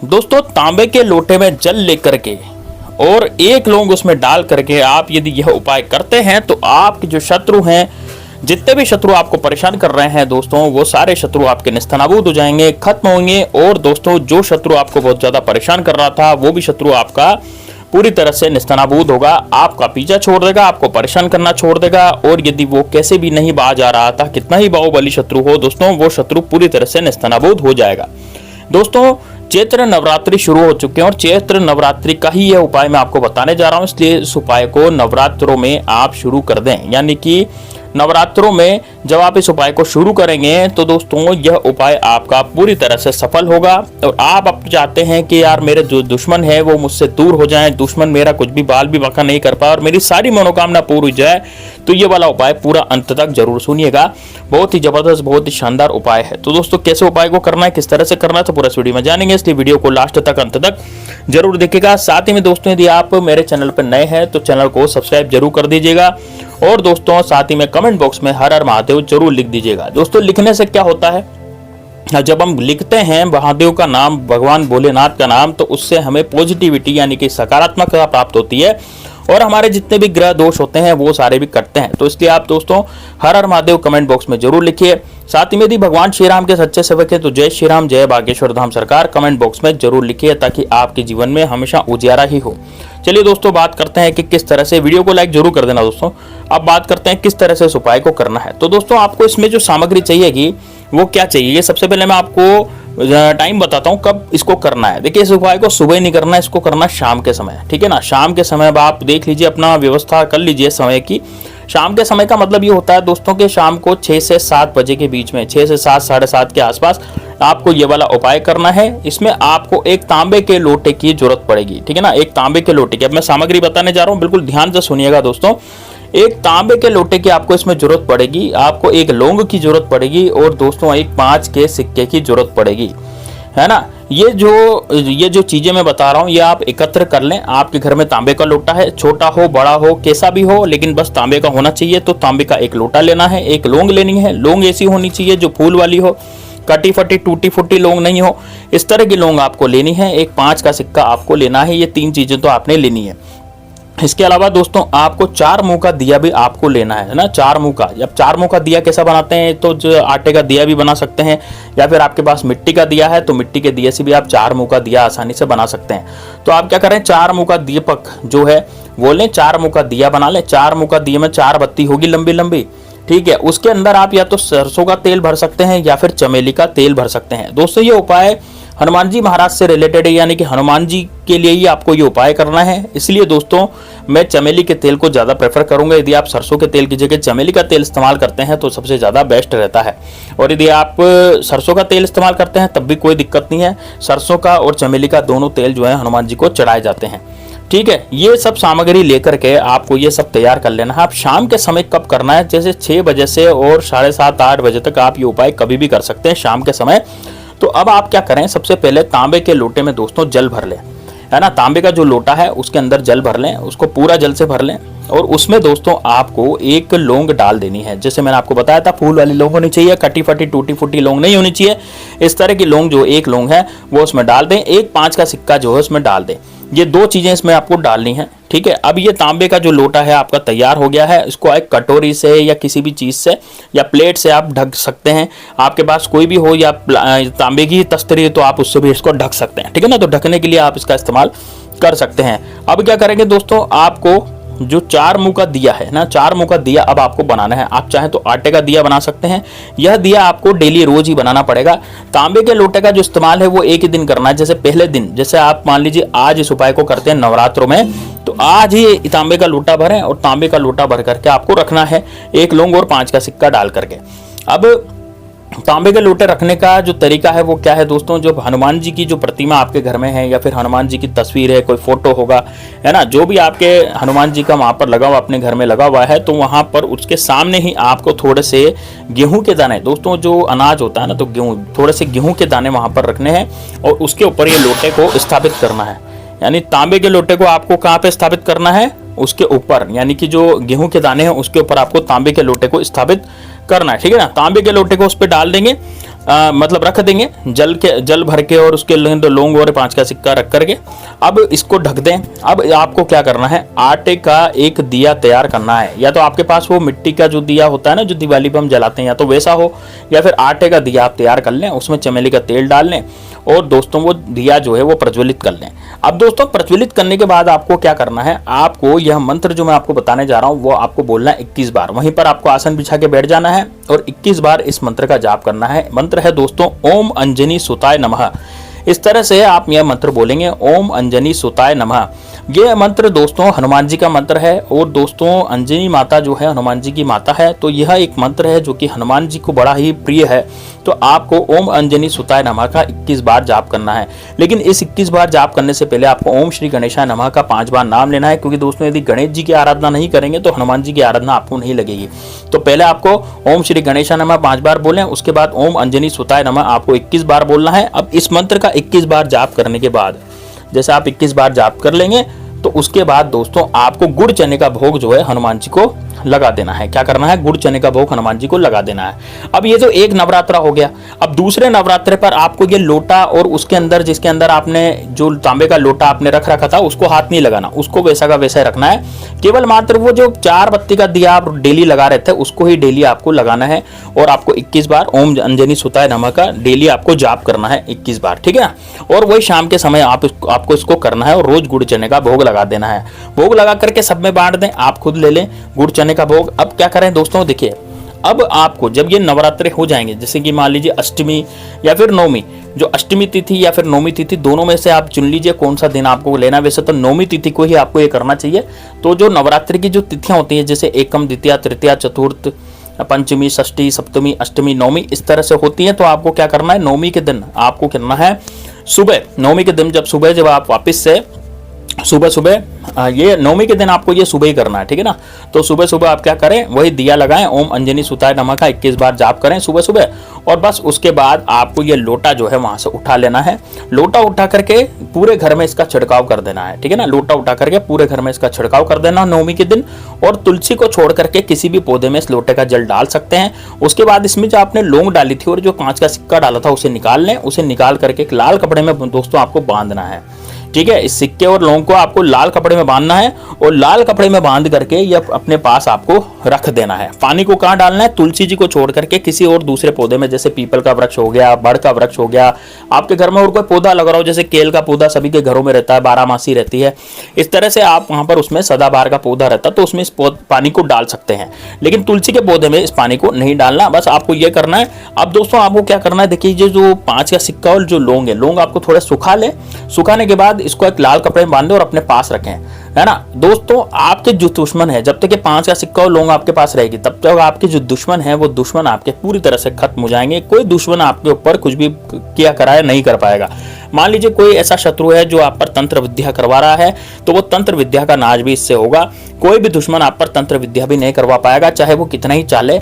दोस्तों तांबे के लोटे में जल लेकर के और एक लौंग उसमें डाल करके आप यदि यह उपाय करते हैं तो आपके जो शत्रु हैं, जितने भी शत्रु आपको परेशान कर रहे हैं दोस्तों, वो सारे शत्रु आपके नेस्तनाबूद हो जाएंगे, खत्म होंगे। और दोस्तों जो शत्रु आपको बहुत ज्यादा परेशान कर रहा था वो भी शत्रु आपका पूरी तरह से नेस्तनाबूद होगा, आपका पीछा छोड़ देगा, आपको परेशान करना छोड़ देगा। और यदि वो कैसे भी नहीं बाज आ रहा था, कितना ही बाहुबली शत्रु हो दोस्तों, वो शत्रु पूरी तरह से नेस्तनाबूद हो जाएगा। दोस्तों चैत्र नवरात्रि शुरू हो चुके हैं और चैत्र नवरात्रि का ही यह उपाय मैं आपको बताने जा रहा हूं, इसलिए इस उपाय को नवरात्रों में आप शुरू कर दें। यानी कि नवरात्रों में जब आप इस उपाय को शुरू करेंगे तो दोस्तों यह उपाय आपका पूरी तरह से सफल होगा। और आप अब चाहते हैं कि यार मेरे जो दुश्मन है वो मुझसे दूर हो जाएं, दुश्मन मेरा कुछ भी बाल भी बाका नहीं कर पाए और मेरी सारी मनोकामना पूरी हो जाए, तो ये वाला उपाय पूरा अंत तक जरूर सुनिएगा। बहुत ही जबरदस्त, बहुत ही शानदार उपाय है। तो दोस्तों कैसे उपाय को करना है, किस तरह से करना है, तो पूरा इस वीडियो में जानेंगे, इसलिए वीडियो को लास्ट तक अंत तक जरूर देखिएगा। साथ ही में दोस्तों यदि आप मेरे चैनल पर नए हैं तो चैनल को सब्सक्राइब जरूर कर दीजिएगा और दोस्तों साथ ही में कमेंट बॉक्स में हर हर महादेव जरूर लिख दीजिएगा। दोस्तों लिखने से क्या होता है, जब हम लिखते हैं महादेव का नाम, भगवान भोलेनाथ का नाम, तो उससे हमें पॉजिटिविटी यानी कि सकारात्मकता प्राप्त होती है और हमारे जितने भी ग्रह दोष होते हैं वो सारे भी कटते हैं। तो इसलिए आप दोस्तों हर हर महादेव कमेंट बॉक्स में जरूर लिखिए। साथ ही में यदि भगवान श्री राम के सच्चे सेवक है तो जय श्री राम, जय बागेश्वर धाम सरकार कमेंट बॉक्स में जरूर लिखिए, ताकि आपके जीवन में हमेशा उजियारा ही हो। चलिए दोस्तों बात करते हैं कि किस तरह से, वीडियो को लाइक जरूर कर देना दोस्तों। अब बात करते हैं किस तरह से इस उपाय को करना है। तो दोस्तों आपको इसमें जो सामग्री चाहिएगी वो क्या चाहिए, ये सबसे पहले मैं आपको टाइम बताता हूं कब इसको करना है। देखिए इस उपाय को सुबह नहीं करना है, इसको करना शाम के समय, ठीक है ना। शाम के समय आप देख लीजिए, अपना व्यवस्था कर लीजिए समय की। शाम के समय का मतलब ये होता है दोस्तों कि शाम को 6 से 7 बजे के बीच में, 6 से 7, साढ़े 7 के आसपास आपको ये वाला उपाय करना है। इसमें आपको एक तांबे के लोटे की जरूरत पड़ेगी, ठीक है ना, एक तांबे के लोटे की। अब मैं सामग्री बताने जा रहा हूँ, बिल्कुल ध्यान से सुनिएगा दोस्तों। एक तांबे के लोटे की आपको इसमें जरूरत पड़ेगी, आपको एक लौंग की जरूरत पड़ेगी और दोस्तों एक 5 के सिक्के की जरूरत पड़ेगी, है ना। ये जो चीजें मैं बता रहा हूँ ये आप एकत्र कर लें। आपके घर में तांबे का लोटा है, छोटा हो बड़ा हो कैसा भी हो, लेकिन बस तांबे का होना चाहिए। तो तांबे का एक लोटा लेना है, एक लौंग लेनी है। लौंग ऐसी होनी चाहिए जो फूल वाली हो, कटी फटी टूटी फूटी लौंग नहीं हो, इस तरह की लौंग आपको लेनी है। एक 5 का सिक्का आपको लेना है। ये 3 चीजें तो आपने लेनी है। इसके अलावा दोस्तों आपको 4 मुंह का दिया भी आपको लेना है ना, 4 मुंह का। अब 4 मुंह का दिया कैसा बनाते हैं, तो जो आटे का दिया भी बना सकते हैं, या फिर आपके पास मिट्टी का दिया है तो मिट्टी के दिए से भी आप 4 मुंह का दिया आसानी से बना सकते हैं। तो आप क्या करें, 4 मुंह का दीपक जो है वो लें, 4 मुंह का दिया बना लें। 4 मुंह का दिए में 4 बत्ती होगी लंबी लंबी, ठीक है। उसके अंदर आप या तो सरसों का तेल भर सकते हैं या फिर चमेली का तेल भर सकते हैं। दोस्तों ये उपाय हनुमान जी महाराज से रिलेटेड है, यानी कि हनुमान जी के लिए ही आपको ये उपाय करना है। इसलिए दोस्तों मैं चमेली के तेल को ज़्यादा प्रेफर करूंगा। यदि आप सरसों के तेल की जगह चमेली का तेल इस्तेमाल करते हैं तो सबसे ज़्यादा बेस्ट रहता है। और यदि आप सरसों का तेल इस्तेमाल करते हैं तब भी कोई दिक्कत नहीं है। सरसों का और चमेली का दोनों तेल जो है हनुमान जी को चढ़ाए जाते हैं, ठीक है। ये सब सामग्री लेकर के आपको ये सब तैयार कर लेना है। आप शाम के समय कब करना है, जैसे 6 बजे से और 7:30 8 बजे तक आप ये उपाय कभी भी कर सकते हैं शाम के समय। तो अब आप क्या करें, सबसे पहले तांबे के लोटे में दोस्तों जल भर लें, है ना। तांबे का जो लोटा है उसके अंदर जल भर लें, उसको पूरा जल से भर लें और उसमें दोस्तों आपको एक लौंग डाल देनी है। जैसे मैंने आपको बताया था फूल वाली लौंग होनी चाहिए, कटी फटी टूटी फूटी लौंग नहीं होनी चाहिए। इस तरह की लौंग जो एक लौंग है वो उसमें डाल दें। एक 5 का सिक्का जो है उसमें डाल दें। ये 2 चीजें इसमें आपको डालनी है, ठीक है। अब ये तांबे का जो लोटा है आपका तैयार हो गया है। इसको एक कटोरी से या किसी भी चीज से या प्लेट से आप ढक सकते हैं। आपके पास कोई भी हो या तांबे की तस्तरी तो आप उससे भी इसको ढक सकते हैं, ठीक है ना। तो ढकने के लिए आप इसका इस्तेमाल कर सकते हैं। अब क्या करेंगे दोस्तों, आपको जो 4 मुंह का दिया है ना, 4 मुंह का दिया अब आपको बनाना है। आप चाहें तो आटे का दिया बना सकते हैं। यह दिया आपको डेली रोज ही बनाना पड़ेगा। तांबे के लोटे का जो इस्तेमाल है वो एक ही दिन करना है। जैसे पहले दिन, जैसे आप मान लीजिए आज इस उपाय को करते हैं नवरात्रों में, तो आज ही तांबे का लोटा भरें और तांबे का लोटा भर करके आपको रखना है, एक लौंग और 5 का सिक्का डाल करके। अब तांबे के लोटे रखने का जो तरीका है वो क्या है दोस्तों, जो हनुमान जी की जो प्रतिमा आपके घर में है या फिर हनुमान जी की तस्वीर है, कोई फोटो होगा, है ना, जो भी आपके हनुमान जी का वहां पर लगा हुआ, अपने घर में लगा हुआ है, तो वहां पर उसके सामने ही आपको थोड़े से गेहूं के दाने, दोस्तों जो अनाज होता है ना, तो गेहूं, थोड़े से गेहूं के दाने वहां पर रखने हैं और उसके ऊपर ये लोटे को स्थापित करना है। यानी तांबे के लोटे को आपको कहाँ पे स्थापित करना है, उसके ऊपर, यानी कि जो गेहूं के दाने हैं उसके ऊपर आपको तांबे के लोटे को स्थापित करना है, ठीक है ना। तांबे के लोटे को उस पर डाल देंगे। मतलब रख देंगे जल भर के, और उसके अंदर लौंग और 5 का सिक्का रख करके अब इसको ढक दें। अब आपको क्या करना है, आटे का एक दिया तैयार करना है। या तो आपके पास वो मिट्टी का जो दिया होता है ना, जो दिवाली पे हम जलाते हैं, या तो वैसा हो, या फिर आटे का दिया आप तैयार कर लें, उसमें चमेली का तेल डाल लें और दोस्तों वो दिया जो है वो प्रज्वलित कर लें। अब दोस्तों प्रज्वलित करने के बाद आपको क्या करना है, आपको यह मंत्र जो मैं आपको बताने जा रहा हूँ वो आपको बोलना है 21 बार। वहीं पर आपको आसन बिछा के बैठ जाना है और 21 बार इस मंत्र का जाप करना है। मंत्र है दोस्तों ओम अंजनी सुताय नमः। इस तरह से आप यह मंत्र बोलेंगे, ओम अंजनी सुताय नमः। यह मंत्र दोस्तों हनुमान जी का मंत्र है, और दोस्तों अंजनी माता जो है हनुमान जी की माता है, तो यह एक मंत्र है जो कि हनुमान जी को बड़ा ही प्रिय है। तो आपको ओम अंजनी सुताय नमः का 21 बार जाप करना है। लेकिन इस 21 बार जाप करने से पहले आपको ओम श्री गणेशाय नमः का 5 बार नाम लेना है, क्योंकि दोस्तों यदि गणेश जी की आराधना नहीं करेंगे तो हनुमान जी की आराधना आपको नहीं लगेगी। तो पहले आपको ओम श्री गणेशाय नमः 5 बार बोलें, उसके बाद ओम अंजनी सुताय नमः आपको 21 बार बोलना है। अब इस मंत्र का 21 बार जाप करने के बाद, जैसे आप 21 बार जाप कर लेंगे तो उसके बाद दोस्तों आपको गुड़ चने का भोग जो है हनुमान जी को लगा देना है। क्या करना है, गुड़ चने का भोग हनुमान जी को लगा देना है। अब ये जो एक नवरात्रा हो गया, अब दूसरे नवरात्रे पर आपको ये लोटा और उसके अंदर जिसके अंदर आपने जो तांबे का लोटा आपने रख रखा था उसको हाथ नहीं लगाना, उसको वैसा का वैसा रखना है। केवल मात्र वो जो 4 बत्ती का दिया आप डेली लगा रहे थे उसको ही डेली आपको लगाना है, और आपको 21 बार ओम अंजनी सुताय नमः का डेली आपको जाप करना है 21 बार, ठीक है ना। और वही शाम के समय आपको इसको करना है, और रोज गुड़ चने का भोग लगा देना है। भोग लगा करके सब में बांट दें, आप खुद ले लें गुड़ चने का भोग। अब क्या करें दोस्तों, देखिए अब आपको जब ये नवरात्रे हो जाएंगे, जैसे कि मान लीजिए अष्टमी या फिर नवमी, जो अष्टमी तिथि या फिर नवमी तिथि दोनों में से आप चुन लीजिए कौन सा दिन आपको लेना। वैसे तो नवमी तिथि को ही आपको ये करना चाहिए। तो जो नवरात्रि की जो तिथियां होती है, जैसे एकम, द्वितीया, तृतीया, चतुर्थ, पंचमी, षष्ठी, सप्तमी, अष्टमी, नवमी, इस तरह से होती है। तो आपको क्या करना है, नवमी के दिन आपको करना है सुबह, नवमी के दिन जब आप वापस से सुबह ये नवमी के दिन आपको ये सुबह ही करना है, ठीक है ना। तो सुबह आप क्या करें, वही दिया लगाएं, ओम अंजनी सुताय नमः का 21 बार जाप करें सुबह, और बस उसके बाद आपको ये लोटा जो है वहां से उठा लेना है। लोटा उठा करके पूरे घर में इसका छिड़काव कर देना है, ठीक है ना। लोटा उठा करके पूरे घर में इसका छिड़काव कर देना नवमी के दिन, और तुलसी को छोड़ करके किसी भी पौधे में इस लोटे का जल डाल सकते हैं। उसके बाद इसमें जो आपने लौंग डाली थी और जो 5 का सिक्का डाला था उसे निकाल लें। उसे निकाल करके एक लाल कपड़े में दोस्तों आपको बांधना है, ठीक है। इस सिक्के और लौंग को आपको लाल कपड़े में बांधना है, और लाल कपड़े में बांध करके ये अपने पास आपको रख देना है। पानी को कहाँ डालना है, तुलसी जी को छोड़ करके किसी और दूसरे पौधे में, जैसे पीपल का वृक्ष हो गया, बड़ का वृक्ष हो गया, आपके घर में और कोई पौधा लग रहा हो, जैसे केल का पौधा सभी के घरों में रहता है, 12 रहती है, इस तरह से आप वहां पर उसमें सदाबहार का पौधा रहता है तो उसमें इस पानी को डाल सकते हैं। लेकिन तुलसी के पौधे में इस पानी को नहीं डालना, बस आपको ये करना है। अब दोस्तों आपको क्या करना है, देखिए जो 5 का सिक्का और जो लौंग है, लौंग आपको थोड़ा सुखा ले, सुखाने के बाद इसको एक लाल कपड़े में बांधे और अपने पास रखें, है ना। दोस्तों आपके जो दुश्मन है, जब तक ये 5 का सिक्का और लौंग आपके पास रहेगी तब तक आपके जो दुश्मन है वो दुश्मन आपके पूरी तरह से खत्म हो जाएंगे। कोई दुश्मन आपके ऊपर कुछ भी किया कराया नहीं कर पाएगा। मान लीजिए कोई ऐसा शत्रु है जो आप पर तंत्र विद्या करवा रहा है, तो वो तंत्र विद्या का नाश भी इससे होगा। कोई भी दुश्मन आप पर तंत्र विद्या भी नहीं करवा पाएगा, चाहे वो कितना ही चाले,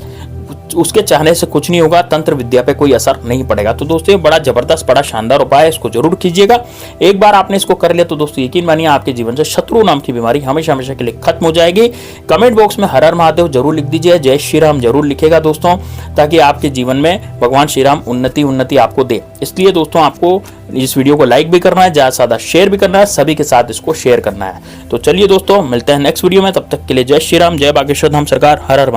उसके चाहने से कुछ नहीं होगा, तंत्र विद्या पे कोई असर नहीं पड़ेगा। तो दोस्तों ये बड़ा जबरदस्त, बड़ा शानदार उपाय है, इसको जरूर कीजिएगा। एक बार आपने इसको कर लिया तो दोस्तों यकीन मानिए आपके जीवन से शत्रु नाम की बीमारी हमेशा हमेशा के लिए खत्म हो जाएगी। कमेंट बॉक्स में हर हर महादेव जरूर लिख दीजिए, जय श्री राम जरूर लिखेगा दोस्तों, ताकि आपके जीवन में भगवान श्री राम उन्नति आपको दे। इसलिए दोस्तों आपको इस वीडियो को लाइक भी करना है, ज्यादा से ज्यादा शेयर भी करना है, सभी के साथ इसको शेयर करना है। तो चलिए दोस्तों मिलते हैं नेक्स्ट वीडियो में, तब तक के लिए जय श्री राम, जय बागेश्वर धाम सरकार, हर हर महादेव।